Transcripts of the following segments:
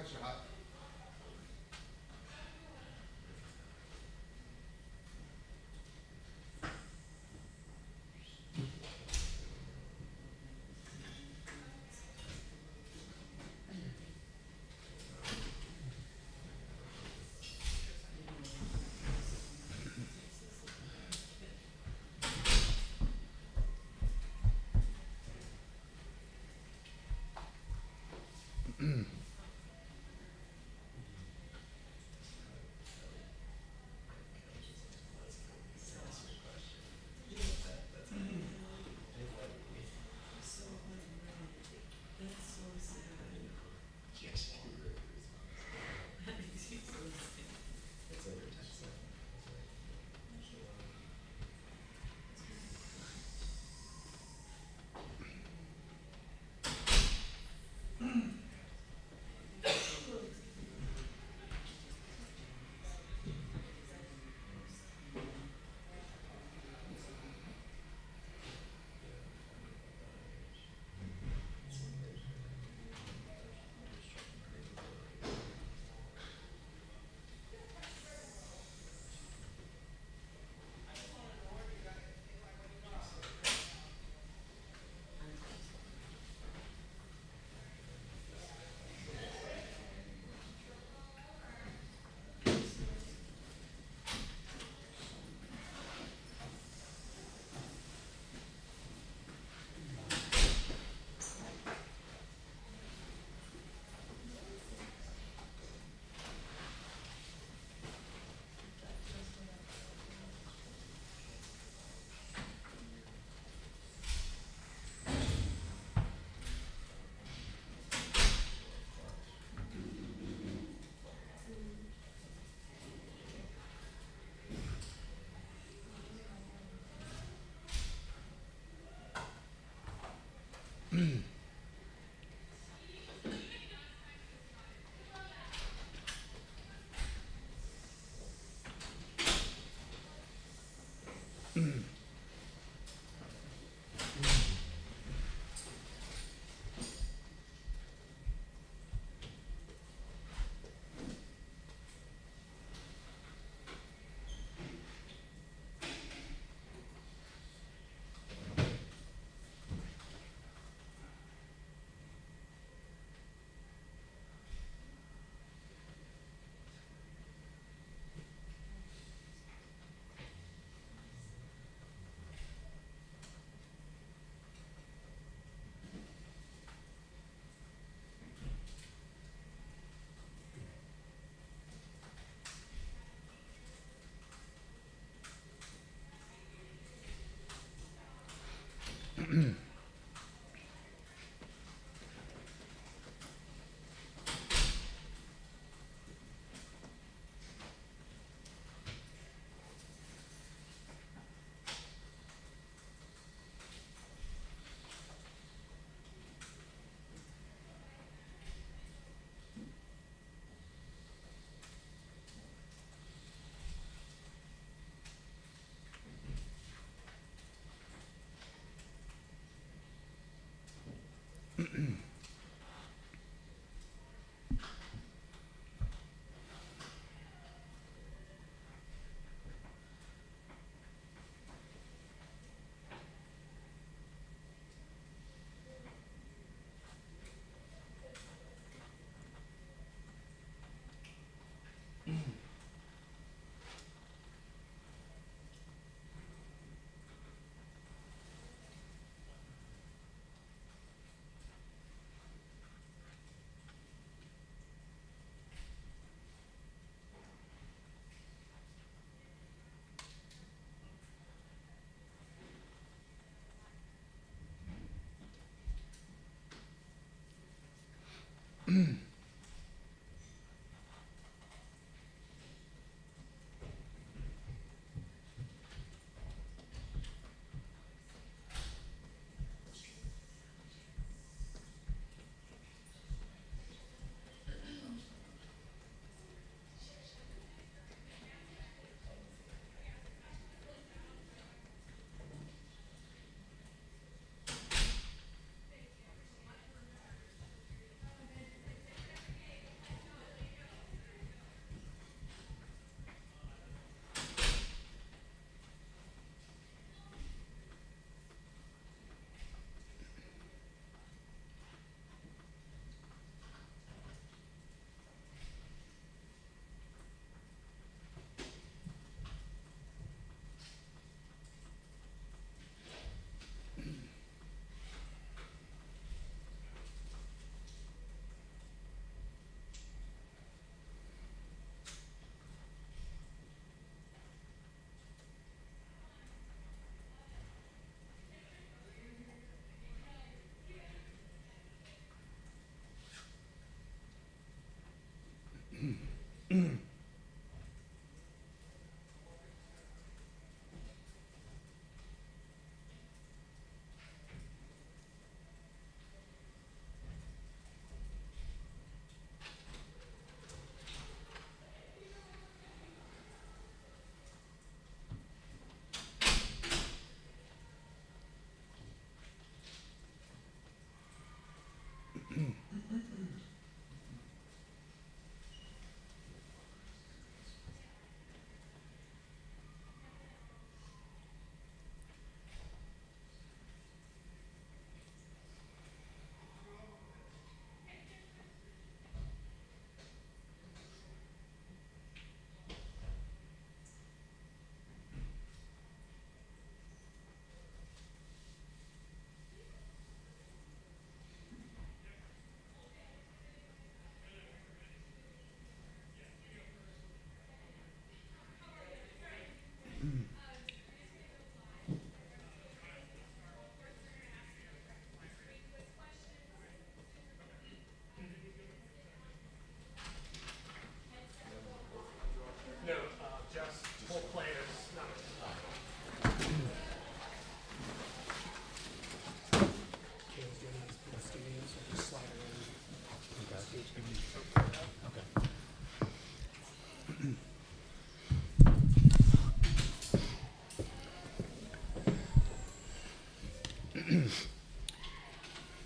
extra hot.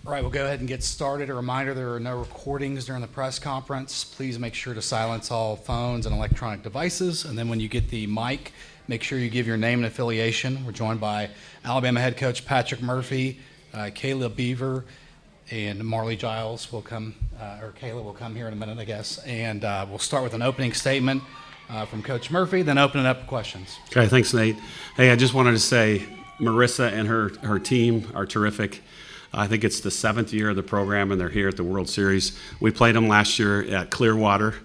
All right, we'll go ahead and get started. A reminder, there are no recordings during the press conference. Please make sure to silence all phones and electronic devices. And then when you get the mic, make sure you give your name and affiliation. We're joined by Alabama head coach Patrick Murphy, Kayla Beaver, and Marley Giles will come, or Kayla will come here in a minute, I guess. And we'll start with an opening statement from Coach Murphy, then open it up to questions. Okay, thanks, Nate. Hey, I just wanted to say Marissa and her team are terrific. I think it's the 7th year of the program, and they're here at the World Series. We played them last year at Clearwater,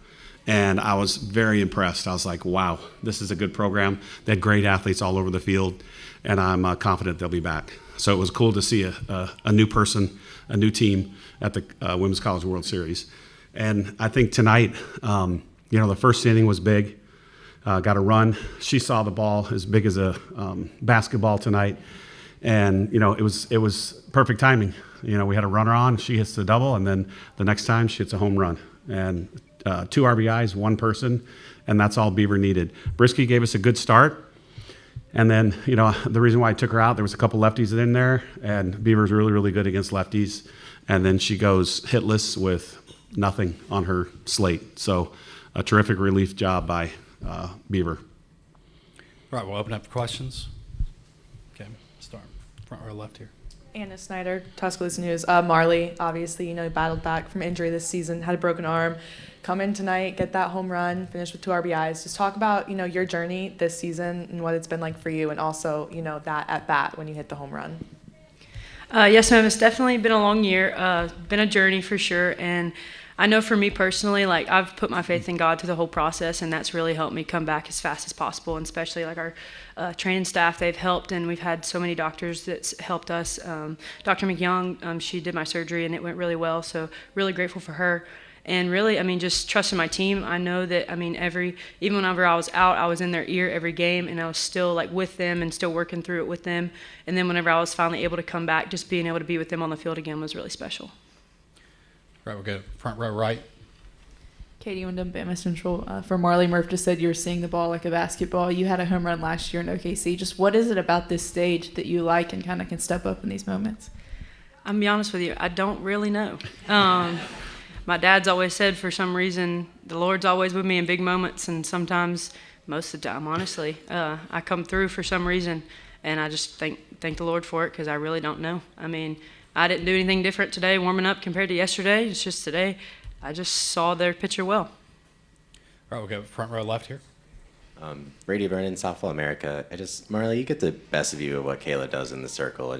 and I was very impressed. I was like, wow, this is a good program. They had great athletes all over the field, and I'm confident they'll be back. So it was cool to see a new person, a new team at the Women's College World Series. And I think tonight, the first inning was big. Got a run. She saw the ball as big as a basketball tonight. And, it was perfect timing. We had a runner on, she hits the double, and then the next time she hits a home run. And 2 RBIs, 1 person, and that's all Beaver needed. Brisky gave us a good start. And then, the reason why I took her out, there was a couple lefties in there, and Beaver's really, really good against lefties. And then she goes hitless with nothing on her slate. So a terrific relief job by Beaver. All right, we'll open up for questions. Okay, start front row left here. Anna Snyder, Tuscaloosa News. Marley, obviously, battled back from injury this season, had a broken arm. Come in tonight, get that home run, finish with 2 RBIs. Just talk about, your journey this season and what it's been like for you, and also, that at bat when you hit the home run. Yes, ma'am. It's definitely been a long year, been a journey for sure. And I know for me personally, I've put my faith in God through the whole process, and that's really helped me come back as fast as possible. And especially our training staff, they've helped, and we've had so many doctors that's helped us. Dr. McYoung, she did my surgery, and it went really well. So really grateful for her. And really, just trusting my team. I know that, even whenever I was out, I was in their ear every game, and I was still with them and still working through it with them. And then whenever I was finally able to come back, just being able to be with them on the field again was really special. All right, we'll go front row right. Katie Wyndham, Bama Central. For Marley, Murph just said you were seeing the ball like a basketball. You had a home run last year in OKC. Just what is it about this stage that you like and kind of can step up in these moments? I'm going to be honest with you, I don't really know. My dad's always said for some reason the Lord's always with me in big moments, and sometimes, most of the time, honestly, I come through for some reason, and I just thank the Lord for it because I really don't know. I didn't do anything different today warming up compared to yesterday. It's just today I just saw their pitcher well. All right, we'll go front row left here. Brady Vernon, Softball America. Marley, you get the best view of what Kayla does in the circle.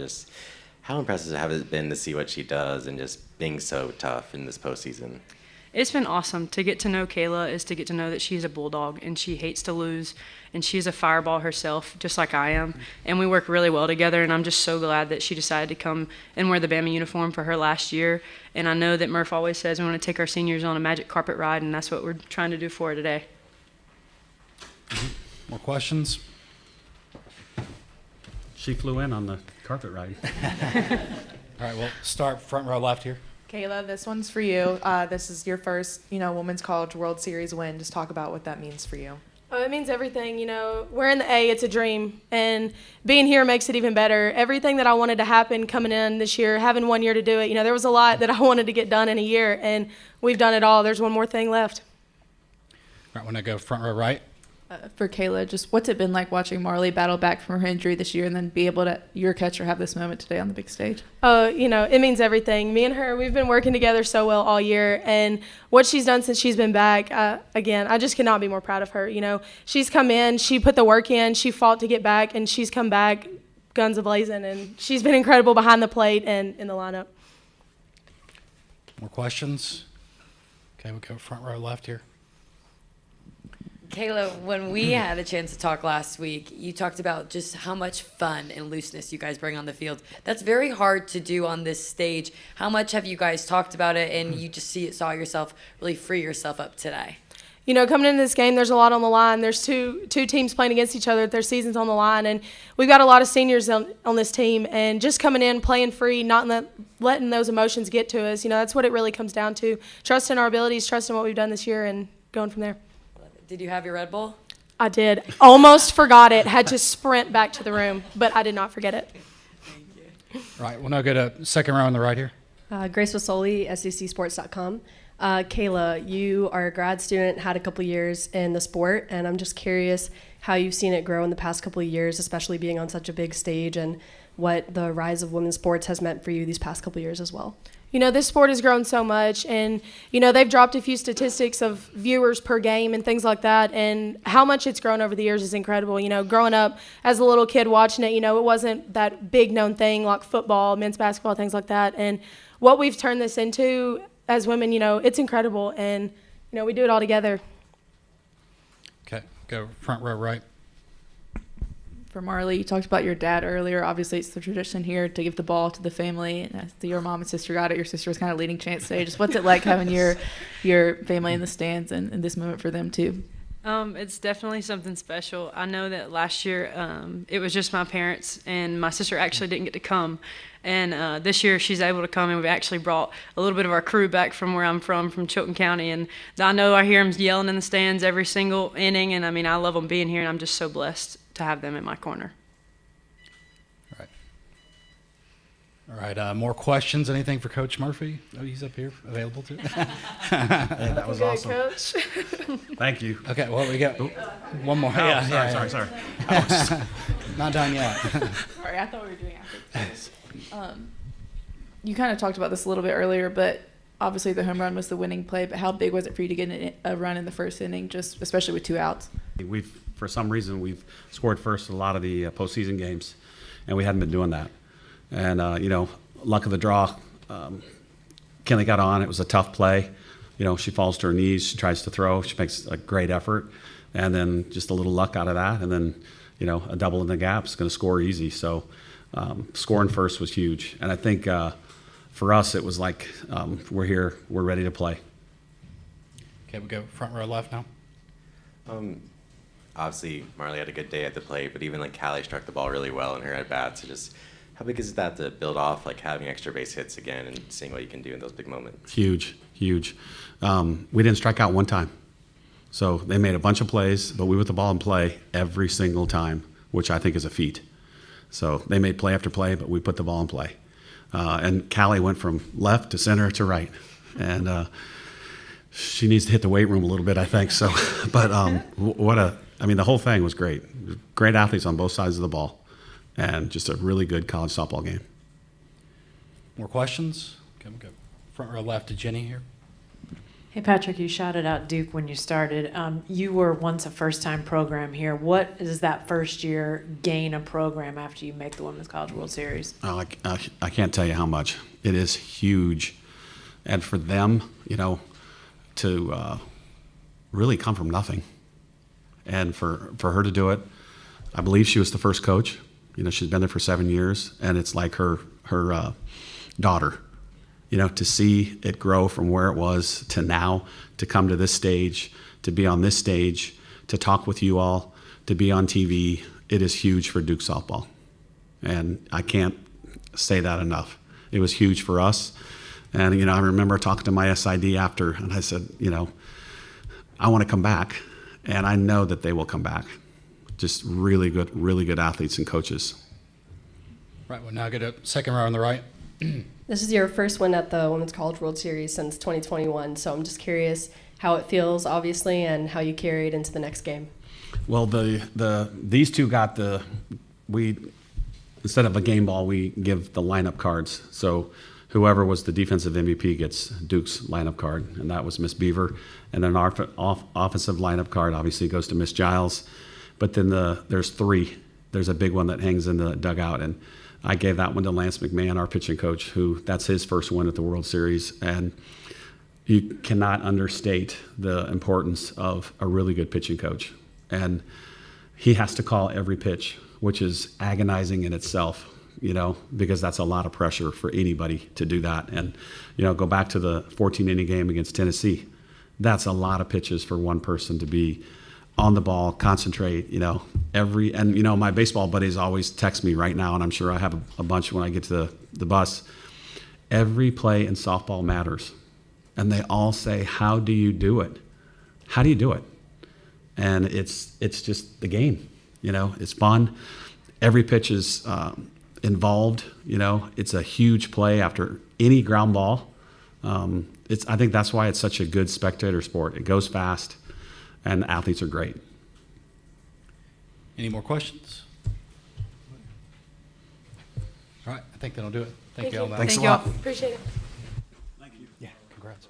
How impressive has it been to see what she does and just being so tough in this postseason? It's been awesome. To get to know Kayla is to get to know that she's a bulldog and she hates to lose, and she's a fireball herself, just like I am. And we work really well together, and I'm just so glad that she decided to come and wear the Bama uniform for her last year. And I know that Murph always says we want to take our seniors on a magic carpet ride, and that's what we're trying to do for her today. More questions? She flew in on the carpet ride. All right, we'll start front row left here. Kayla, this one's for you. This is your first, Women's College World Series win. Just talk about what that means for you. Oh, it means everything. We're in the A. It's a dream, and being here makes it even better. Everything that I wanted to happen coming in this year, having 1 year to do it. There was a lot that I wanted to get done in a year, and we've done it all. There's one more thing left. All right, when I go front row right. For Kayla, just what's it been like watching Marley battle back from her injury this year and then be able to, your catcher, have this moment today on the big stage? It means everything. Me and her, we've been working together so well all year, and what she's done since she's been back, again, I just cannot be more proud of her. She's come in, she put the work in, she fought to get back, and she's come back guns a-blazing, and she's been incredible behind the plate and in the lineup. More questions? Okay, we'll go front row left here. Kayla, when we had a chance to talk last week, you talked about just how much fun and looseness you guys bring on the field. That's very hard to do on this stage. How much have you guys talked about it, and you just saw yourself really free yourself up today? Coming into this game, there's a lot on the line. There's two teams playing against each other. Their season's on the line, and we've got a lot of seniors on this team. And just coming in, playing free, not letting those emotions get to us, that's what it really comes down to. Trusting our abilities, trusting what we've done this year, and going from there. Did you have your Red Bull? I did. Almost forgot it. Had to sprint back to the room, but I did not forget it. Thank you. Right, we'll now go to second row on the right here. Grace Wasoli, SECsports.com. Kayla, you are a grad student, had a couple years in the sport, and I'm just curious how you've seen it grow in the past couple of years, especially being on such a big stage, and what the rise of women's sports has meant for you these past couple of years as well. You know, this sport has grown so much, and, you know, they've dropped a few statistics of viewers per game and things like that, and how much it's grown over the years is incredible. You know, growing up as a little kid watching it, you know, it wasn't that big known thing like football, men's basketball, things like that, and what we've turned this into as women, you know, it's incredible, and, you know, we do it all together. Okay, go front row right. For Marley, you talked about your dad earlier. Obviously, it's the tradition here to give the ball to the family. And your mom and sister got it. Your sister was kind of leading chants today. Just what's it like having your family in the stands and this moment for them too? It's definitely something special. I know that last year it was just my parents, and my sister actually didn't get to come. And this year she's able to come, and we've actually brought a little bit of our crew back from where I'm from Chilton County. And I know I hear them yelling in the stands every single inning, and I mean, I love them being here, and I'm just so blessed to have them in my corner. All right, more questions? Anything for Coach Murphy? Oh, he's up here, available too. Hey, that was awesome. Coach. Thank you. Okay, well, we got one more. Oh, sorry. Not done yet. Sorry, I thought we were doing after. You kind of talked about this a little bit earlier, but obviously the home run was the winning play. But how big was it for you to get a run in the first inning, just especially with 2 outs? For some reason, we've scored first in a lot of the postseason games, and we hadn't been doing that. And, you know, luck of the draw, Kenley got on. It was a tough play. You know, she falls to her knees. She tries to throw. She makes a great effort. And then just a little luck out of that. And then, you know, a double in the gap is going to score easy. So scoring first was huge. And I think for us, it was like we're here. We're ready to play. Okay, we go front row left now. Obviously, Marley had a good day at the plate, but even like Callie struck the ball really well in her at bats. So just how big is that to build off, like having extra base hits again and seeing what you can do in those big moments? Huge. We didn't strike out one time. So they made a bunch of plays, but we put the ball in play every single time, which I think is a feat. So they made play after play, but we put the ball in play. And Callie went from left to center to right. And she needs to hit the weight room a little bit, I think. So, but the whole thing was great. Great athletes on both sides of the ball. And just a really good college softball game. More questions? Okay, we'll go front row left to Jenny here. Hey, Patrick, you shouted out Duke when you started. You were once a first-time program here. What does that first year gain a program after you make the Women's College World Series? Oh, I can't tell you how much. It is huge. And for them, you know, to really come from nothing. And for her to do it, I believe she was the first coach. You know, she's been there for 7 years, and it's like her daughter. You know, to see it grow from where it was to now, to come to this stage, to be on this stage, to talk with you all, to be on TV, it is huge for Duke softball. And I can't say that enough. It was huge for us. And, you know, I remember talking to my SID after, and I said, you know, I want to come back, and I know that they will come back. Just really good athletes and coaches. Right, we'll now get a second row on the right. This is your first win at the Women's College World Series since 2021, so I'm just curious how it feels, obviously, and how you carry it into the next game. Well, these two got instead of a game ball, we give the lineup cards. So whoever was the defensive MVP gets Duke's lineup card, and that was Miss Beaver. And then our offensive lineup card obviously goes to Miss Giles. But then there's 3. There's a big one that hangs in the dugout, and I gave that one to Lance McMahon, our pitching coach, that's his first win at the World Series. And you cannot understate the importance of a really good pitching coach. And he has to call every pitch, which is agonizing in itself, you know, because that's a lot of pressure for anybody to do that. And, you know, go back to the 14-inning game against Tennessee. That's a lot of pitches for one person to be on the ball, concentrate, you know, and, you know, my baseball buddies always text me right now, and I'm sure I have a bunch when I get to the bus. Every play in softball matters. And they all say, how do you do it? How do you do it? And it's just the game, you know, it's fun. Every pitch is involved. It's a huge play after any ground ball. I think that's why it's such a good spectator sport. It goes fast, and the athletes are great. Any more questions? All right, I think that'll do it. Thank you all. Thanks a lot. Appreciate it. Yeah, congrats.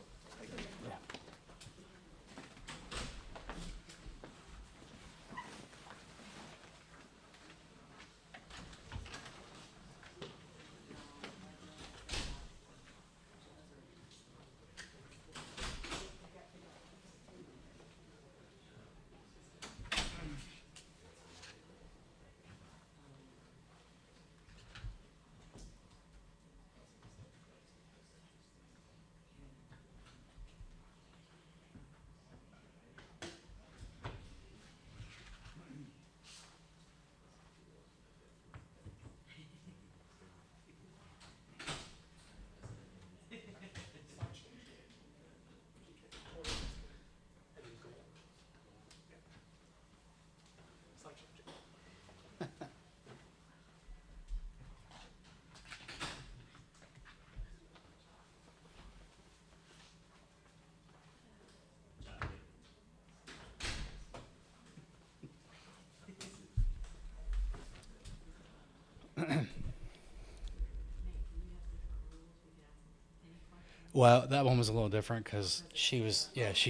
Well, that one was a little different because she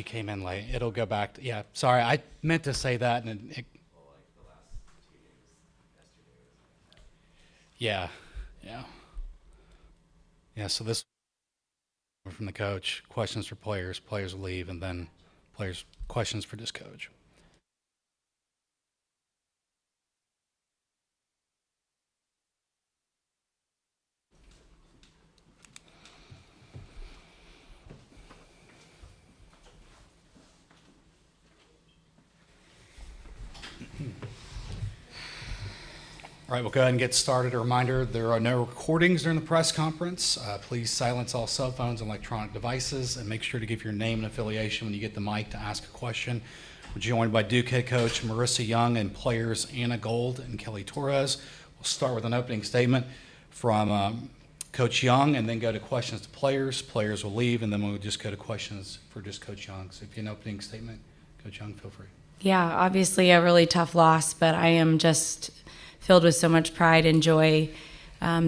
came in late. It'll go back to, sorry, I meant to say that. Yeah. So this from the coach, questions for players will leave, and then questions for just coach. All right, we'll go ahead and get started. A reminder, there are no recordings during the press conference. Please silence all cell phones and electronic devices, and make sure to give your name and affiliation when you get the mic to ask a question. We're joined by Duke head coach Marissa Young and players Anna Gold and Kelly Torres. We'll start with an opening statement from Coach Young and then go to questions to players. Players will leave, and then we'll just go to questions for just Coach Young. So if you have an opening statement, Coach Young, feel free. Yeah, obviously a really tough loss, but I am just filled with so much pride and joy.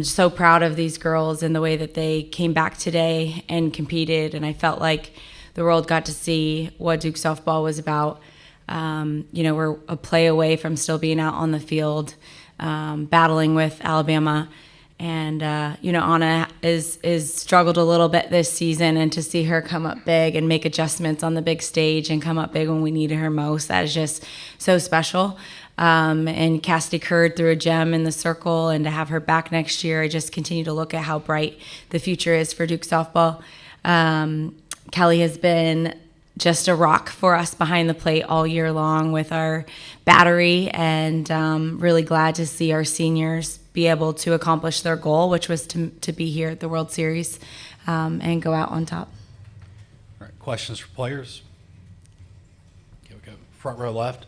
So proud of these girls and the way that they came back today and competed, and I felt like the world got to see what Duke softball was about. We're a play away from still being out on the field, battling with Alabama, and Anna is struggled a little bit this season, and to see her come up big and make adjustments on the big stage and come up big when we needed her most, that is just so special. And Cassidy Curd threw a gem in the circle, and to have her back next year, I just continue to look at how bright the future is for Duke softball. Kelly has been just a rock for us behind the plate all year long with our battery, and really glad to see our seniors be able to accomplish their goal, which was to be here at the World Series and go out on top. All right, questions for players? Here we go. Front row left.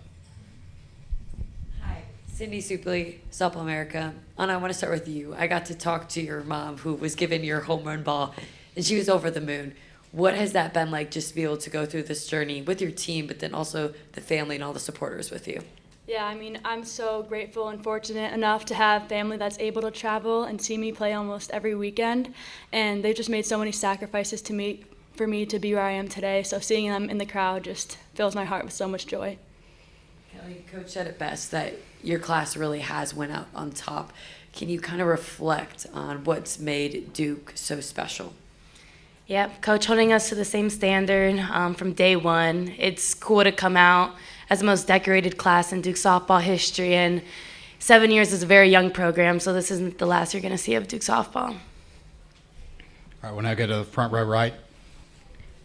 Cindy Supley, Softball America. Anna, I want to start with you. I got to talk to your mom, who was given your home run ball, and she was over the moon. What has that been like, just to be able to go through this journey with your team, but then also the family and all the supporters with you? Yeah, I mean, I'm so grateful and fortunate enough to have family that's able to travel and see me play almost every weekend, and they've just made so many sacrifices for me to be where I am today, so seeing them in the crowd just fills my heart with so much joy. Kelly, Coach said it best, that your class really has went out on top. Can you kind of reflect on what's made Duke so special? Yep, Coach holding us to the same standard from day one. It's cool to come out as the most decorated class in Duke softball history, and 7 years is a very young program, so this isn't the last you're going to see of Duke softball. All right, we'll now go to the front row right.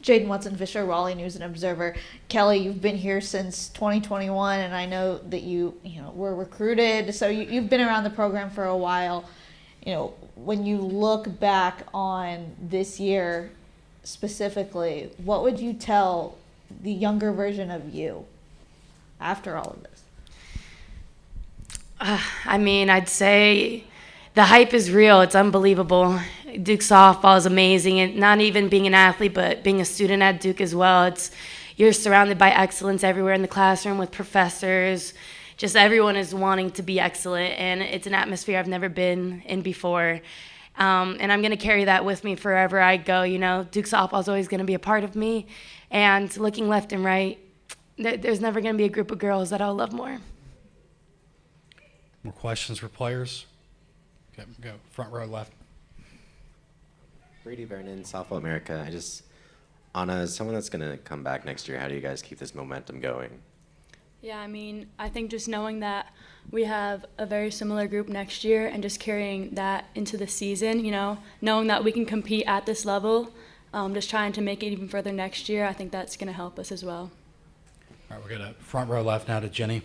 Jaden Watson-Fisher, Raleigh News and Observer. Kelly, you've been here since 2021, and I know that you were recruited, so you've been around the program for a while. When you look back on this year specifically, what would you tell the younger version of you after all of this? I'd say the hype is real. It's unbelievable. Duke softball is amazing, and not even being an athlete, but being a student at Duke as well. You're surrounded by excellence everywhere in the classroom with professors. Just everyone is wanting to be excellent, and it's an atmosphere I've never been in before. And I'm going to carry that with me forever I go. Duke softball is always going to be a part of me. And looking left and right, there's never going to be a group of girls that I'll love more. More questions for players? Okay, go front row left. Brady Vernon, Softball America. Anna, as someone that's going to come back next year, how do you guys keep this momentum going? Yeah, I think just knowing that we have a very similar group next year and just carrying that into the season, knowing that we can compete at this level, just trying to make it even further next year, I think that's going to help us as well. All right, we're going to front row left now to Jenny.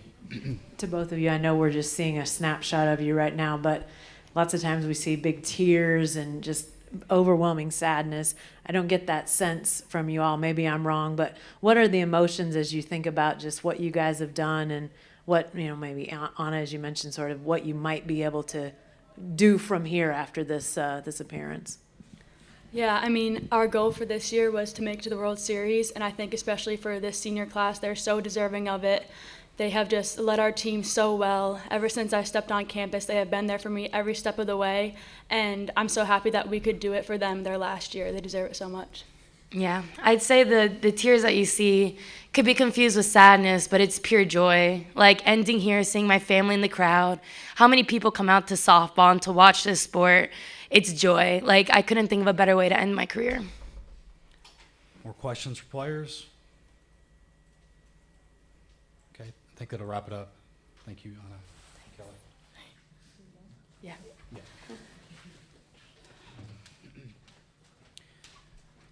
To both of you, I know we're just seeing a snapshot of you right now, but lots of times we see big tears and just overwhelming sadness. I don't get that sense from you all. Maybe I'm wrong, but what are the emotions as you think about just what you guys have done and what, maybe Anna, as you mentioned, sort of what you might be able to do from here after this appearance? Yeah, our goal for this year was to make it to the World Series, and I think especially for this senior class, they're so deserving of it. They have just led our team so well. Ever since I stepped on campus, they have been there for me every step of the way, and I'm so happy that we could do it for them their last year. They deserve it so much. Yeah, I'd say the tears that you see could be confused with sadness, but it's pure joy. Like ending here, seeing my family in the crowd. How many people come out to softball and to watch this sport? It's joy. Like, I couldn't think of a better way to end my career. More questions for players? Okay, I think that'll wrap it up. Thank you, Anna. Kelly. Yeah.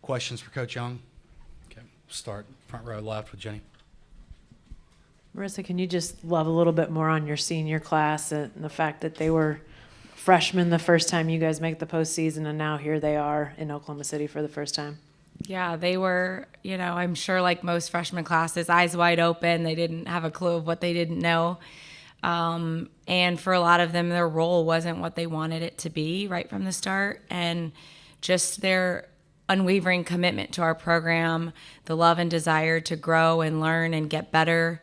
Questions for Coach Young? Okay, start front row left with Jenny. Marissa, can you just love a little bit more on your senior class and the fact that they were freshmen the first time you guys make the postseason, and now here they are in Oklahoma City for the first time? Yeah, they were, I'm sure like most freshman classes, eyes wide open. They didn't have a clue of what they didn't know. And for a lot of them, their role wasn't what they wanted it to be right from the start. And just their unwavering commitment to our program, the love and desire to grow and learn and get better,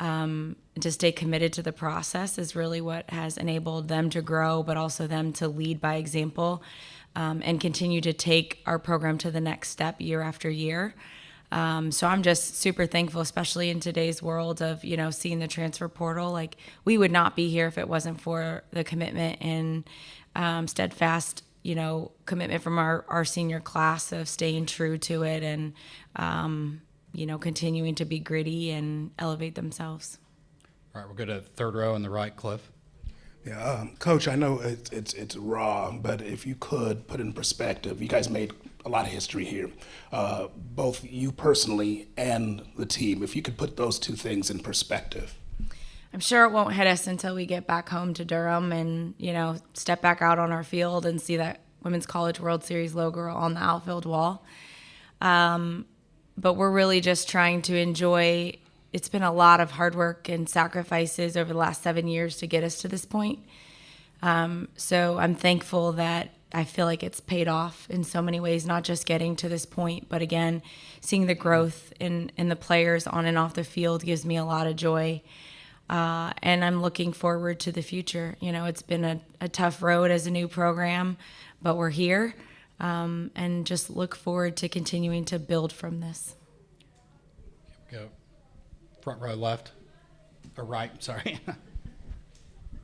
to stay committed to the process is really what has enabled them to grow, but also them to lead by example, and continue to take our program to the next step year after year. So I'm just super thankful, especially in today's world of, seeing the transfer portal. Like, we would not be here if it wasn't for the commitment and steadfast, commitment from our senior class of staying true to it and, continuing to be gritty and elevate themselves. All right, we'll go to third row in the right, Cliff. Yeah, Coach, I know it's raw, but if you could put it in perspective, you guys made a lot of history here, both you personally and the team. If you could put those two things in perspective. I'm sure it won't hit us until we get back home to Durham and, step back out on our field and see that Women's College World Series logo on the outfield wall. But we're really just trying to enjoy. It's been a lot of hard work and sacrifices over the last 7 years to get us to this point. So I'm thankful that I feel like it's paid off in so many ways, not just getting to this point, but again, seeing the growth in the players on and off the field gives me a lot of joy. And I'm looking forward to the future. It's been a tough road as a new program, but we're here, and just look forward to continuing to build from this. Here we go. Front row left, or right, sorry.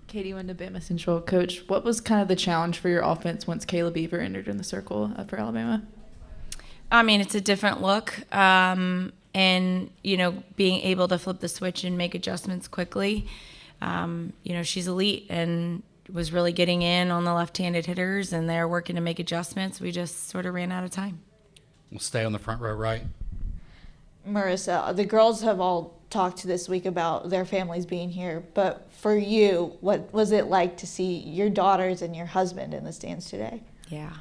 Katie went to Bama Central. Coach, what was kind of the challenge for your offense once Kayla Beaver entered in the circle for Alabama? It's a different look, and, being able to flip the switch and make adjustments quickly. She's elite and was really getting in on the left-handed hitters, and they're working to make adjustments. We just sort of ran out of time. We'll stay on the front row right. Marissa, the girls have all talked this week about their families being here, but for you, what was it like to see your daughters and your husband in the stands today? Yeah.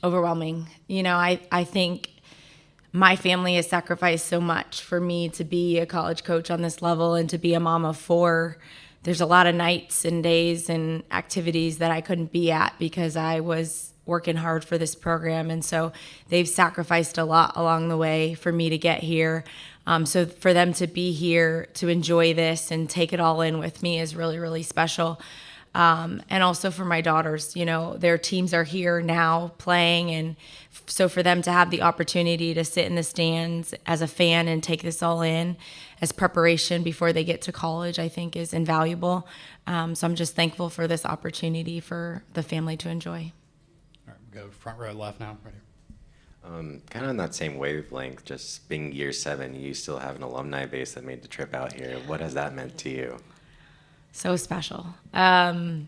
Overwhelming. I think my family has sacrificed so much for me to be a college coach on this level and to be a mom of 4 there's a lot of nights and days and activities that I couldn't be at because I was working hard for this program. And so they've sacrificed a lot along the way for me to get here. So for them to be here, to enjoy this and take it all in with me is really, really special. And also for my daughters, their teams are here now playing. And so for them to have the opportunity to sit in the stands as a fan and take this all in as preparation before they get to college, I think is invaluable. So I'm just thankful for this opportunity for the family to enjoy. All right, we'll go front row left now, right here. Kind of on that same wavelength, just being year 7, you still have an alumni base that made the trip out here. What has that meant to you? So special. The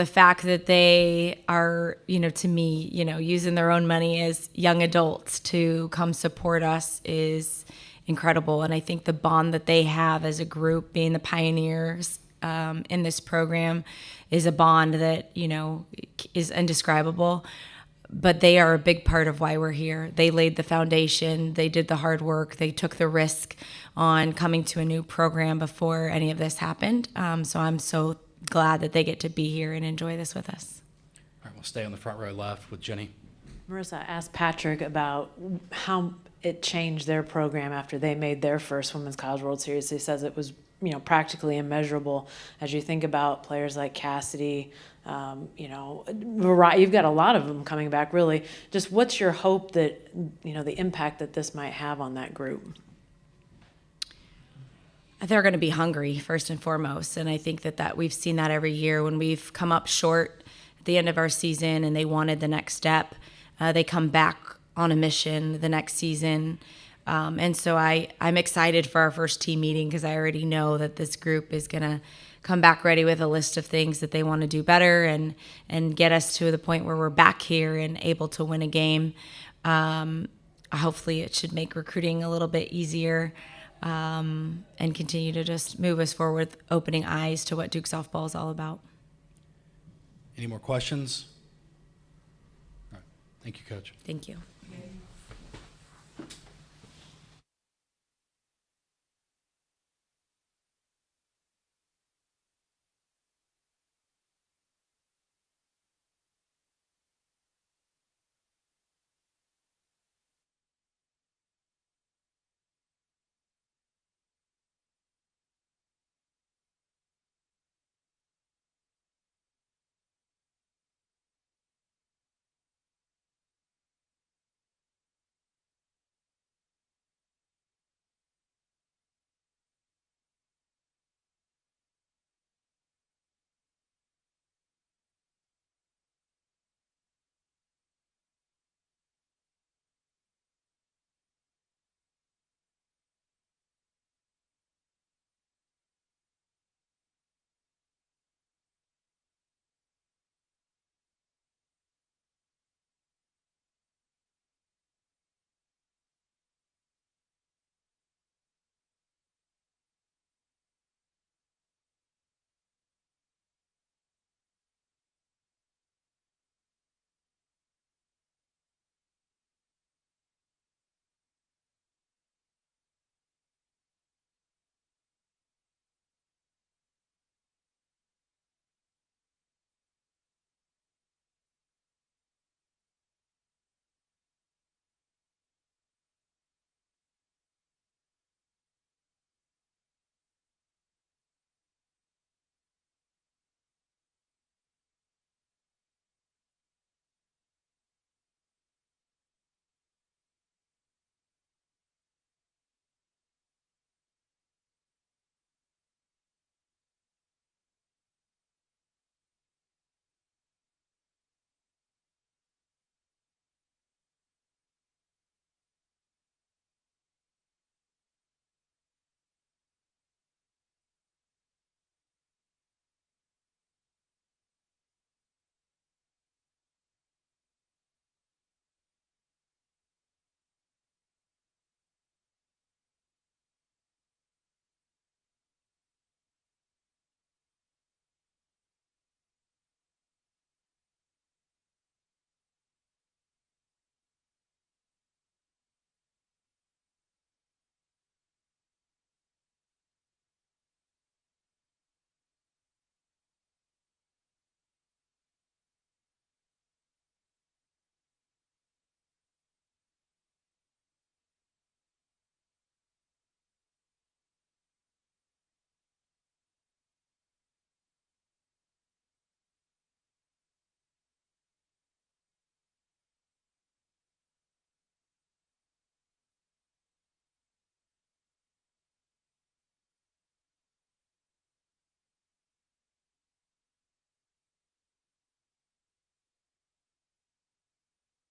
fact that they are, to me, using their own money as young adults to come support us is incredible. And I think the bond that they have as a group, being the pioneers in this program, is a bond that, is indescribable. But they are a big part of why we're here. They laid the foundation. They did the hard work. They took the risk on coming to a new program before any of this happened. So I'm so glad that they get to be here and enjoy this with us. All right, we'll stay on the front row left with Jenny. Marissa asked Patrick about how it changed their program after they made their first Women's College World Series. He says it was, practically immeasurable. As you think about players like Cassidy, you've got a lot of them coming back, really. Just what's your hope that, the impact that this might have on that group? They're going to be hungry, first and foremost. And I think that we've seen that every year when we've come up short at the end of our season and they wanted the next step. They come back on a mission the next season. And so I'm excited for our first team meeting because I already know that this group is going to come back ready with a list of things that they want to do better and get us to the point where we're back here and able to win a game. Hopefully it should make recruiting a little bit easier and continue to just move us forward with opening eyes to what Duke softball is all about. Any more questions? All right. Thank you, Coach. Thank you.